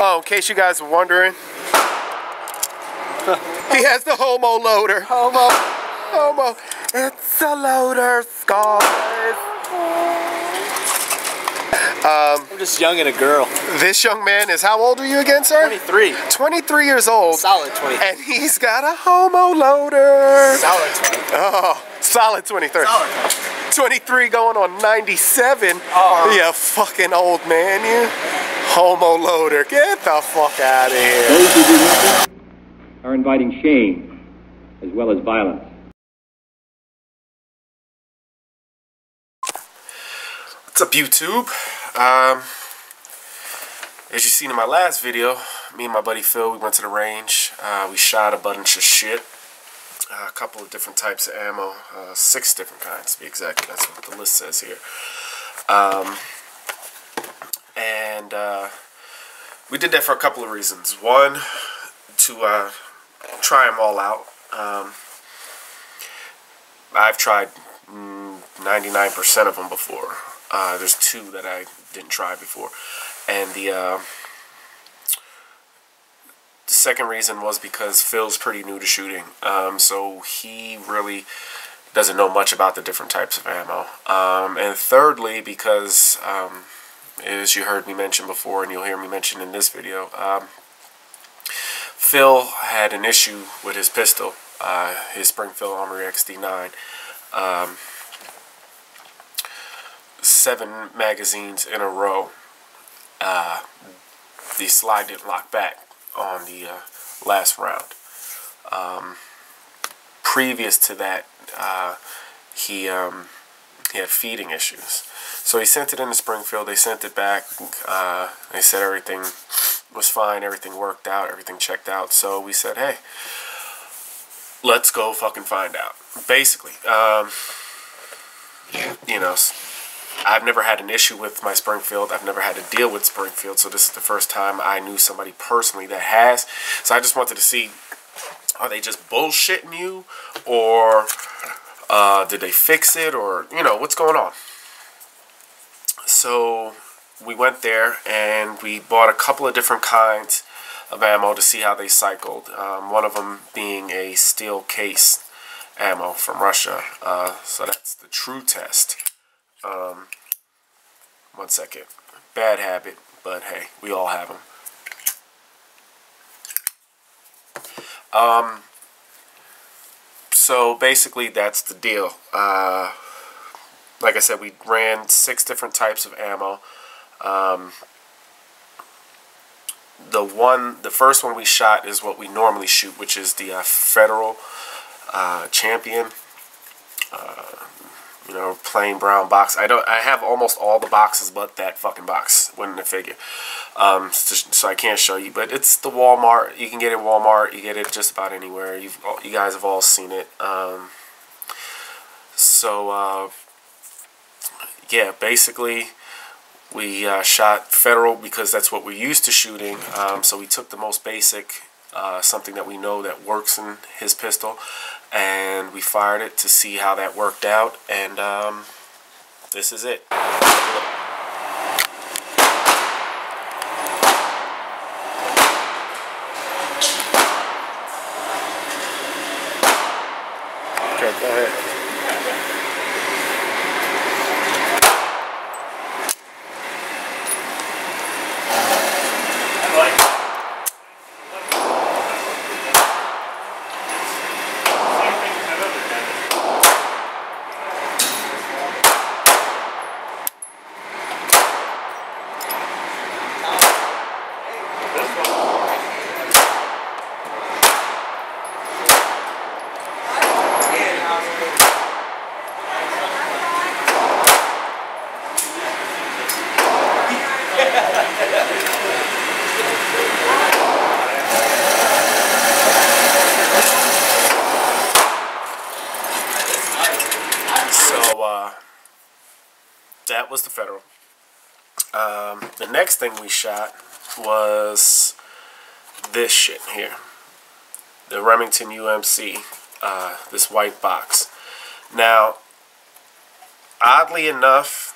Oh, in case you guys were wondering, he has the homo loader. Homo. It's a loader, guys. I'm just young and a girl. This young man is, how old are you again, sir? 23. 23 years old. Solid 20. And he's got a homo loader. Solid 20. Oh, solid 23. Solid 23 going on 97. You fucking old man, you. Homo loader. Get the fuck out of here. Those who do nothing are inviting shame as well as violence. What's up, YouTube? As you seen in my last video, me and my buddy Phil, we went to the range. We shot a bunch of shit. A couple of different types of ammo. 6 different kinds, to be exact. That's what the list says here. We did that for a couple of reasons. One, to try them all out. I've tried 99% of them before. There's 2 that I didn't try before. And the second reason was because Phil's pretty new to shooting. So he really doesn't know much about the different types of ammo. And thirdly, because as you heard me mention before, and you'll hear me mention in this video, Phil had an issue with his pistol, his Springfield Armory XD9. 7 magazines in a row. The slide didn't lock back on the last round. Previous to that, he had feeding issues. So he sent it into Springfield. They sent it back. They said everything was fine. Everything worked out. Everything checked out. So we said, hey, let's go fucking find out. Basically, you know, I've never had an issue with my Springfield. I've never had to deal with Springfield. So this is the first time I knew somebody personally that has. So I just wanted to see, are they just bullshitting you? Or did they fix it? Or, you know, what's going on? So we went there and we bought a couple of different kinds of ammo to see how they cycled. One of them being a steel case ammo from Russia. So that's the true test. 1 second. Bad habit, but hey, we all have them. So basically that's the deal. Like I said, we ran 6 different types of ammo. The first one we shot is what we normally shoot, which is the Federal Champion. You know, plain brown box. I have almost all the boxes but that fucking box. Went in the figure. So I can't show you, but it's the Walmart. You can get it at Walmart. You get it just about anywhere. You guys have all seen it. Yeah, basically we shot Federal because that's what we're used to shooting. So we took the most basic, something that we know that works in his pistol, and we fired it to see how that worked out, and this is it. Okay, go ahead. That was the Federal. The next thing we shot was this shit here. The Remington UMC. This white box. Now, oddly enough,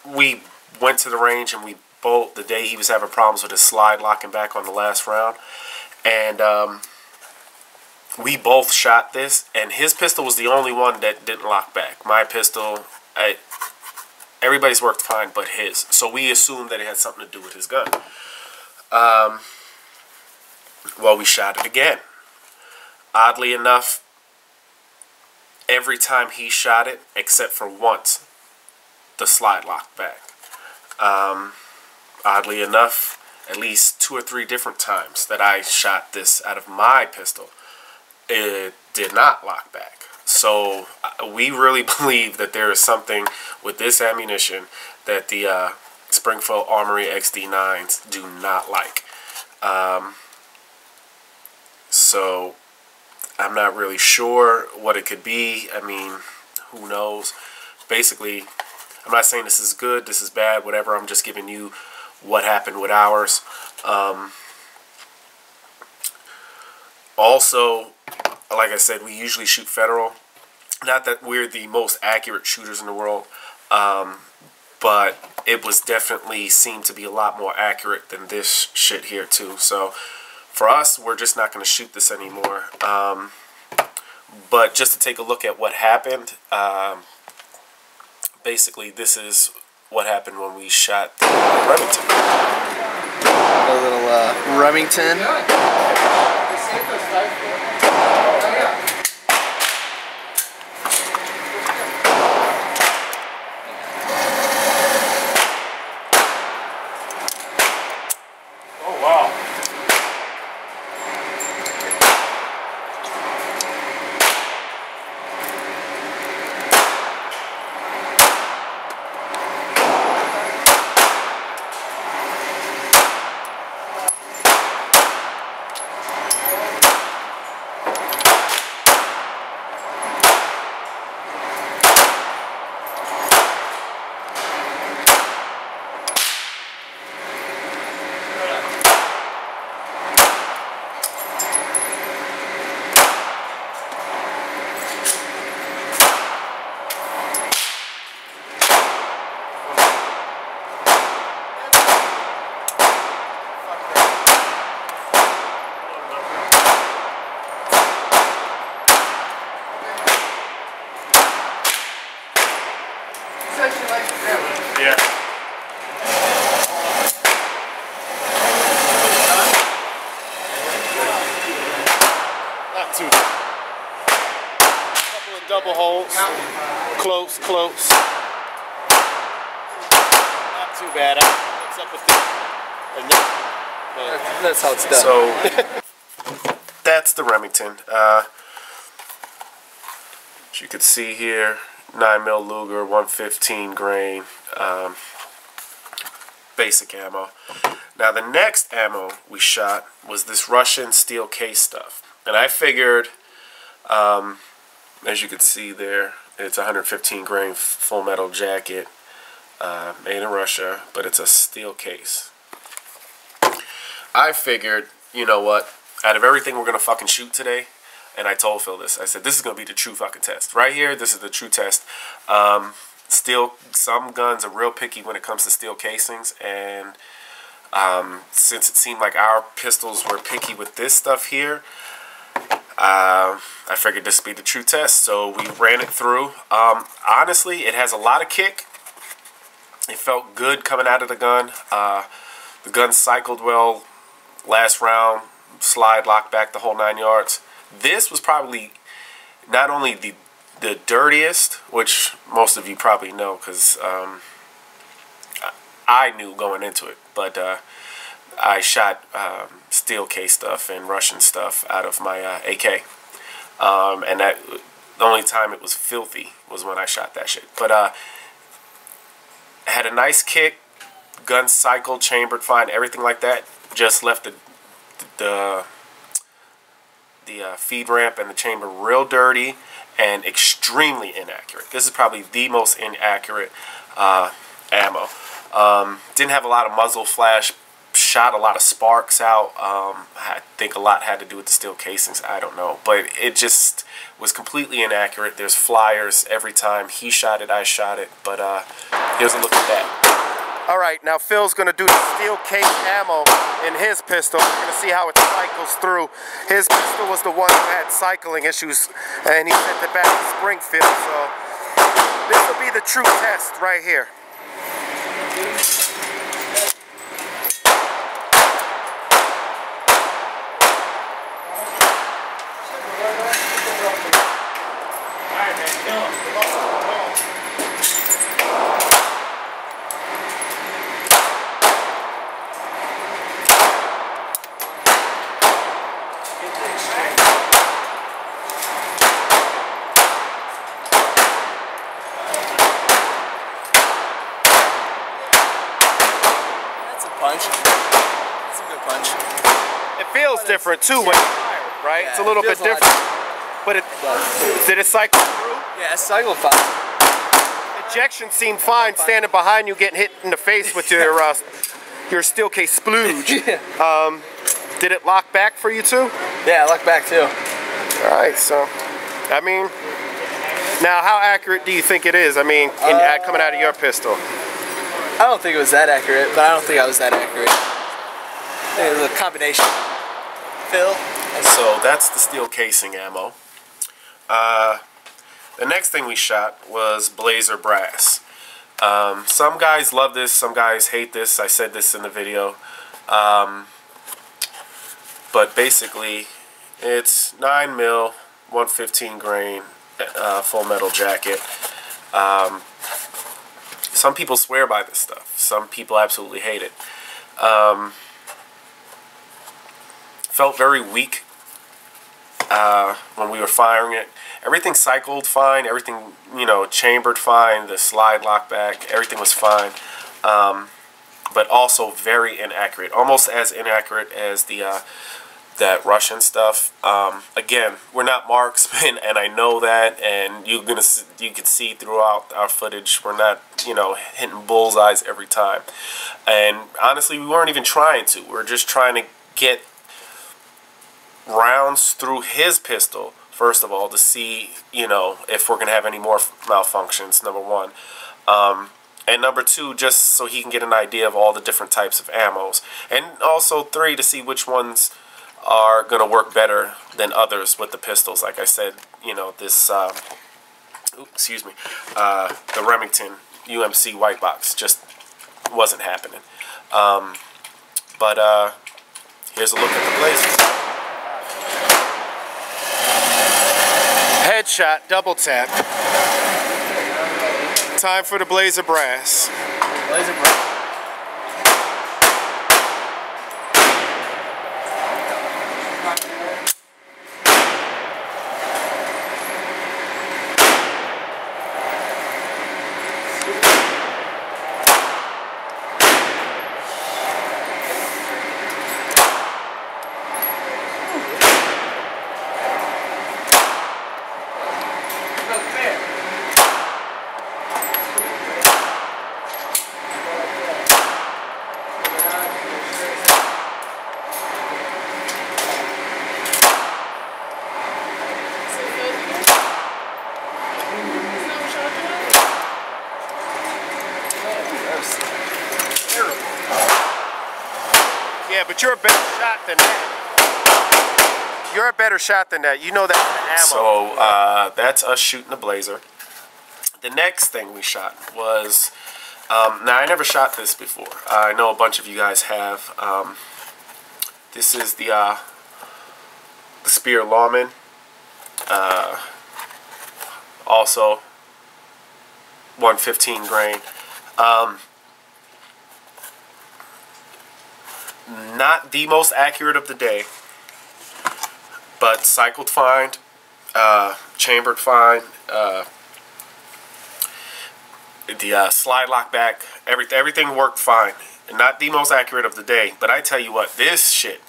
we went to the range and we bolt the day he was having problems with his slide locking back on the last round. And we both shot this, and his pistol was the only one that didn't lock back. My pistol, everybody's worked fine but his. So we assumed that it had something to do with his gun. Well, we shot it again. Oddly enough, every time he shot it, except for once, the slide locked back. Oddly enough, at least 2 or 3 different times that I shot this out of my pistol, it did not lock back. So we really believe that there is something with this ammunition that the Springfield Armory XD9s do not like. So I'm not really sure what it could be. I mean, who knows? Basically, I'm not saying this is good, this is bad, whatever. I'm just giving you what happened with ours. Also, like I said, we usually shoot federal. Not that we're the most accurate shooters in the world, but it was definitely seemed to be a lot more accurate than this shit here too. So for us, we're just not going to shoot this anymore. But just to take a look at what happened, basically this is what happened when we shot the Remington. A little Remington. Oh wow. Yeah. Not too bad. Couple of double holes. Close. Not too bad. What's up with this? That's how it's done. So that's the Remington. As you can see here, 9mm Luger, 115 grain, basic ammo. Now the next ammo we shot was this Russian steel case stuff, and I figured, as you can see there, it's 115 grain full metal jacket, made in Russia, but it's a steel case. I figured, you know what, out of everything we're gonna fucking shoot today, and I told Phil this, I said, this is going to be the true fucking test. Right here, this is the true test. Steel, some guns are real picky when it comes to steel casings, and since it seemed like our pistols were picky with this stuff here, I figured this would be the true test. So we ran it through. Honestly, it has a lot of kick. It felt good coming out of the gun. The gun cycled well last round, slide, lock back, the whole 9 yards. This was probably not only the dirtiest, which most of you probably know because I knew going into it, but I shot steel case stuff and Russian stuff out of my AK, and that the only time it was filthy was when I shot that shit. But had a nice kick, gun cycled, chambered fine, everything like that. Just left the feed ramp and the chamber real dirty and extremely inaccurate. This is probably the most inaccurate ammo. Didn't have a lot of muzzle flash, shot a lot of sparks out. I think a lot had to do with the steel casings, I don't know, but it just was completely inaccurate. There's flyers every time he shot it, I shot it, but here's a look at that. All right, now Phil's gonna do the steel case ammo in his pistol. We're gonna see how it cycles through. His pistol was the one who had cycling issues, and he sent it back to Springfield. So this will be the true test right here. Punch. That's a good punch. It feels different too when it's fired, right? Yeah, it's a little bit different. But did it cycle through? Yeah, it cycled fine. Ejection seemed fine standing behind you, getting hit in the face with your steel case splooge. Did it lock back for you too? Yeah, it locked back too. All right, so I mean, now how accurate do you think it is? I mean, coming out of your pistol. I don't think it was that accurate, but I don't think I was that accurate. I think it was a combination. Phil? So that's the steel casing ammo. The next thing we shot was Blazer brass. Some guys love this, some guys hate this. I said this in the video. But basically, it's 9mm, 115 grain, full metal jacket. Some people swear by this stuff. Some people absolutely hate it. Felt very weak when we were firing it. Everything cycled fine. Everything, chambered fine. The slide locked back. Everything was fine. But also very inaccurate. Almost as inaccurate as that Russian stuff. Again, we're not marksmen, and I know that, and you can see throughout our footage we're not, hitting bullseyes every time. And honestly, we weren't even trying to. We're just trying to get rounds through his pistol, first of all, to see, if we're gonna have any more malfunctions, number one. And number two, just so he can get an idea of all the different types of ammos. And also three, to see which ones are going to work better than others with the pistols. Like I said, this, the Remington UMC white box just wasn't happening. But here's a look at the Blazers. Headshot, double tap. Time for the Blazer brass. Blazer brass. Yeah, but you're a better shot than that. You're a better shot than that. You know that ammo. So that's us shooting the Blazer. The next thing we shot was, now I never shot this before. I know a bunch of you guys have. This is the Speer Lawman. Also 115 grain. Not the most accurate of the day, but cycled fine, chambered fine, the slide lock back, everything worked fine. Not the most accurate of the day, but I tell you what, this shit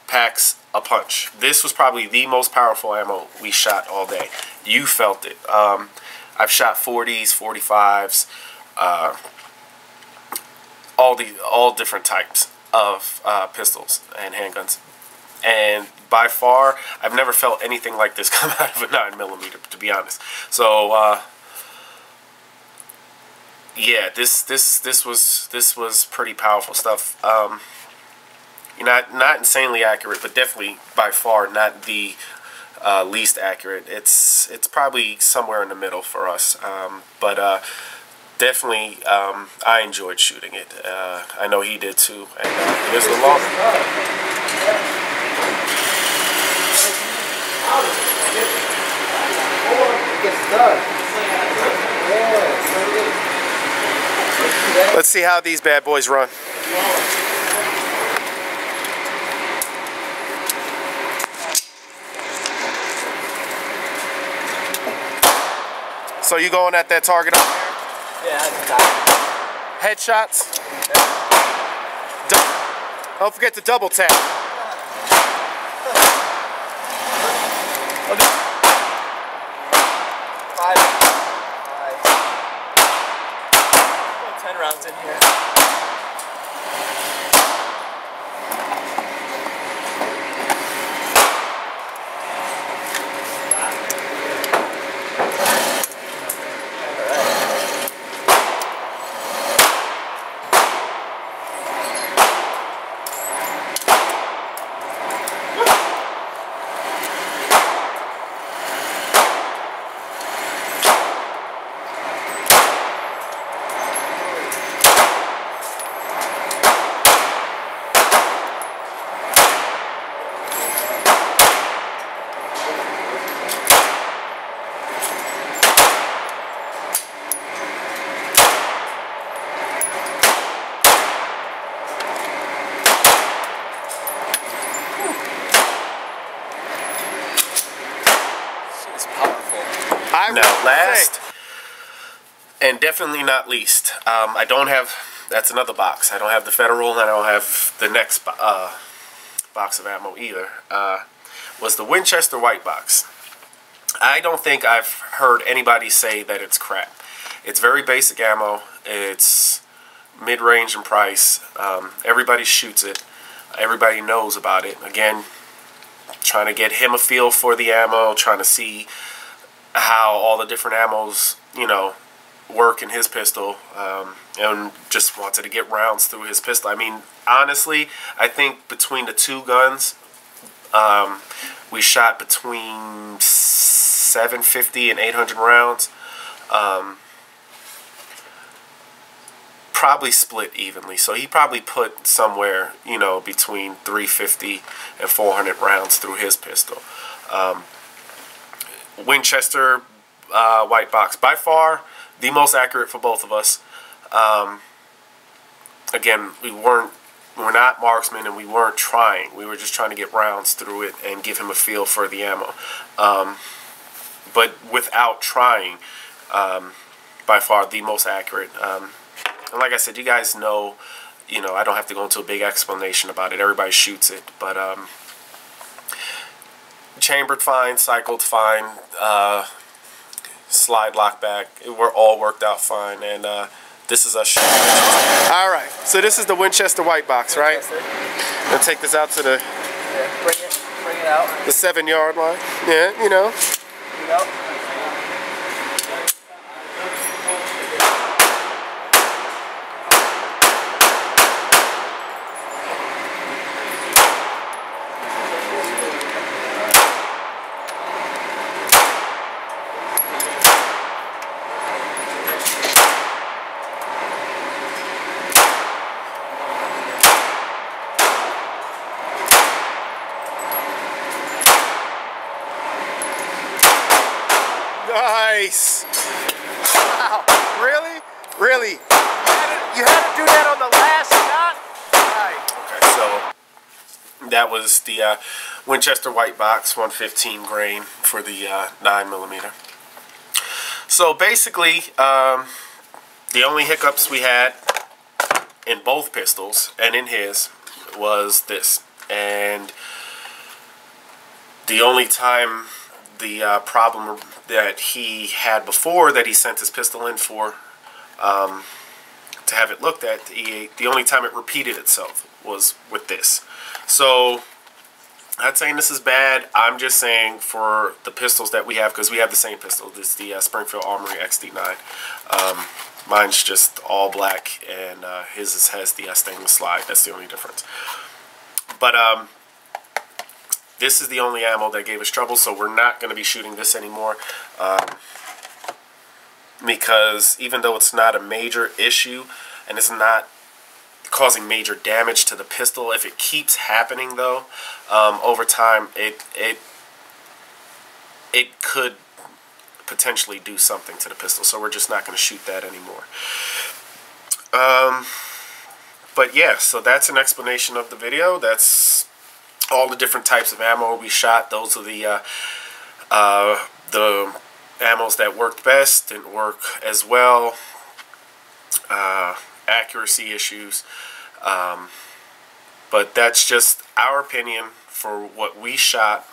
packs a punch. This was probably the most powerful ammo we shot all day. You felt it. I've shot 40s, 45s, all different types of pistols and handguns, and by far I've never felt anything like this come out of a 9mm, to be honest. So yeah, this was pretty powerful stuff. Not insanely accurate, but definitely by far not the least accurate. It's probably somewhere in the middle for us. But definitely, I enjoyed shooting it. I know he did too. And here's the long. Let's see how these bad boys run. So you going at that target up there? Yeah, Headshots? Don't forget to double tap. Five. 10 rounds in here. Now, last and definitely not least, I don't have. That's another box. I don't have the Federal, and I don't have the next box of ammo either. Was the Winchester white box. I don't think I've heard anybody say that it's crap. It's very basic ammo. It's mid-range in price. Everybody shoots it. Everybody knows about it. Again, trying to get him a feel for the ammo, trying to see how all the different ammos, work in his pistol, and just wanted to get rounds through his pistol. I mean, honestly, I think between the two guns, we shot between 750 and 800 rounds. Probably split evenly. So he probably put somewhere, between 350 and 400 rounds through his pistol. Winchester white box, by far the most accurate for both of us. Again, we're not marksmen, and we weren't trying. We were just trying to get rounds through it and give him a feel for the ammo. But without trying, by far the most accurate. And like I said, you guys know, I don't have to go into a big explanation about it. Everybody shoots it, but chambered fine, cycled fine, slide lock back. We're all worked out fine, and this is us shooting. All right, so this is the Winchester white box, right? I'll take this out to the bring it out. The 7-yard line. Yeah, Bring it out. Nice. Wow. Really? Really? You had to do that on the last shot? Right. Okay, so that was the Winchester white box, 115 grain for the 9mm. So basically, the only hiccups we had in both pistols and in his was this. And the only time the problem that he had before that he sent his pistol in for to have it looked at, the only time it repeated itself was with this. So I'm not saying this is bad. I'm just saying for the pistols that we have, because we have the same pistol. This is the Springfield Armory XD9. Mine's just all black, and his has the stainless slide. That's the only difference. But this is the only ammo that gave us trouble, so we're not going to be shooting this anymore. Because even though it's not a major issue, and it's not causing major damage to the pistol, if it keeps happening though, over time, it could potentially do something to the pistol. So we're just not going to shoot that anymore. But yeah, so that's an explanation of the video. That's all the different types of ammo we shot. Those are the ammos that worked best, didn't work as well, accuracy issues, but that's just our opinion for what we shot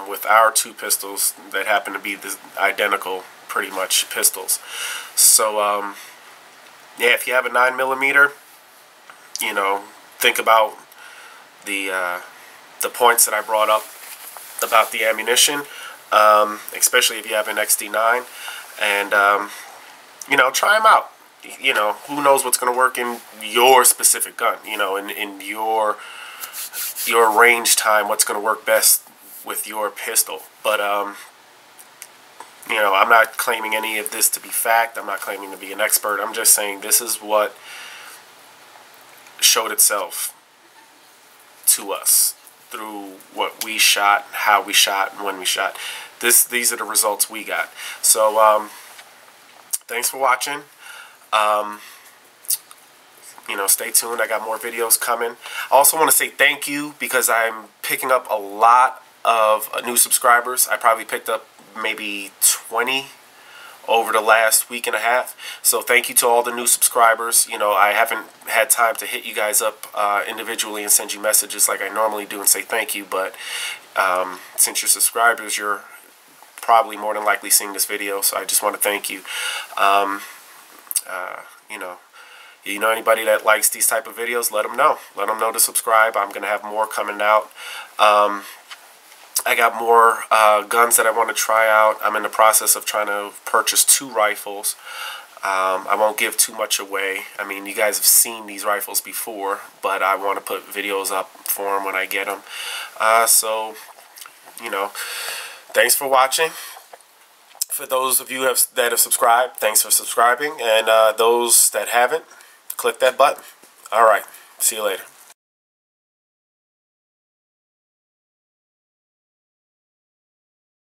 with our two pistols that happen to be the identical, pretty much, pistols. So yeah, if you have a 9mm, you know, think about the points that I brought up about the ammunition, especially if you have an XD9, and you know, try them out. You know, who knows what's going to work in your specific gun, you know, in your range time, what's going to work best with your pistol. But you know, I'm not claiming any of this to be fact. I'm not claiming to be an expert. I'm just saying this is what showed itself to us through what we shot, how we shot, and when we shot. These are the results we got. So thanks for watching. You know, stay tuned. I got more videos coming. I also want to say thank you, because I'm picking up a lot of new subscribers. I probably picked up maybe 20 over the last week and a half. So thank you to all the new subscribers. You know, I haven't had time to hit you guys up individually and send you messages like I normally do and say thank you, but since you're subscribers, you're probably more than likely seeing this video, so I just want to thank you. You know anybody that likes these type of videos, let them know. Let them know to subscribe. I'm going to have more coming out. I got more guns that I want to try out. I'm in the process of trying to purchase 2 rifles. I won't give too much away. I mean, you guys have seen these rifles before, but I want to put videos up for them when I get them. So, you know, thanks for watching. For those of you that have subscribed, thanks for subscribing. And those that haven't, click that button. All right. See you later.